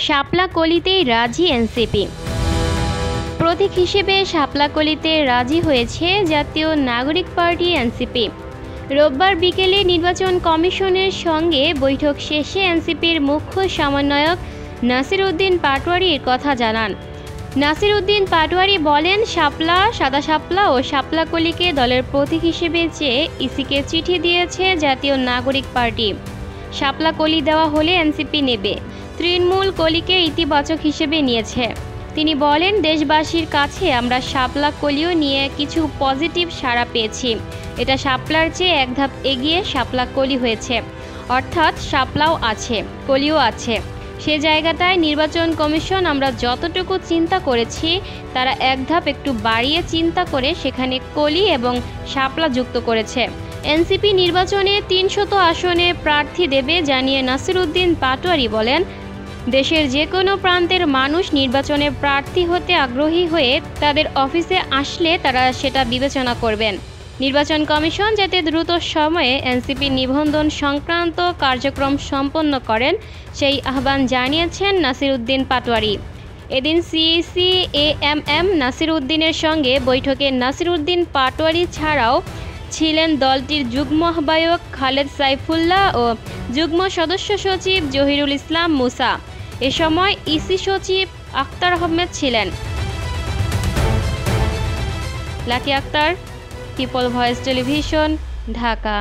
শাপলা কলিতেই রাজি এনসিপি। প্রতীক হিসেবে শাপলা কলিতে রাজি হয়েছে জাতীয় নাগরিক পার্টি এনসিপি। রোববার বিকেলে নির্বাচন কমিশনের সঙ্গে বৈঠক শেষে এনসিপির মুখ্য সমন্বয়ক নাসির উদ্দিন পাটোয়ারি এর কথা জানান। নাসির উদ্দিন পাটোয়ারি বলেন, সাদা শাপলা ও শাপলা কলিকে দলের প্রতীক হিসেবে চেয়ে ইসিকে চিঠি দিয়েছে জাতীয় নাগরিক পার্টি। শাপলা কলি দেওয়া হলে এনসিপি নেবে। তৃণমূল কলিকে ইতিবাচক হিসেবে নিয়েছে। তিনি বলেন, দেশবাসীর কাছে আমরা শাপলা কলিও নিয়ে কিছু পজিটিভ সাড়া পেয়েছি। এটা শাপলার চেয়ে এক ধাপ এগিয়ে শাপলা কলি হয়েছে, অর্থাৎ শাপলাও আছে, কলিও আছে। সে জায়গাটায় নির্বাচন কমিশন আমরা যতটুকু চিন্তা করেছি তারা এক ধাপ একটু বাড়িয়ে চিন্তা করে সেখানে কলি এবং শাপলা যুক্ত করেছে। এনসিপি নির্বাচনে ৩০০ আসনে প্রার্থী দেবে জানিয়ে নাসির উদ্দিন পাটোয়ারি বলেন, দেশের যে কোনো প্রান্তের মানুষ নির্বাচনে প্রার্থী হতে আগ্রহী হয়ে তাদের অফিসে আসলে তারা সেটা বিবেচনা করবেন। নির্বাচন কমিশন যাতে দ্রুত সময়ে এনসিপি নিবন্ধন সংক্রান্ত কার্যক্রম সম্পন্ন করেন সেই আহ্বান জানিয়েছেন নাসির উদ্দিন পাটোয়ারি। এদিন সিইসি এএমএম নাসির উদ্দিনের সঙ্গে বৈঠকে নাসির উদ্দিন পাটোয়ারি ছাড়াও ছিলেন দলটির যুগ্ম আহ্বায়ক খালেদ সাইফুল্লাহ ও যুগ্ম সদস্য সচিব জহিরুল ইসলাম মুসা। এ সময় ইসি সচিব আক্তার আহমেদ ছিলেন। Lucky Akter, people voice television, Dhaka.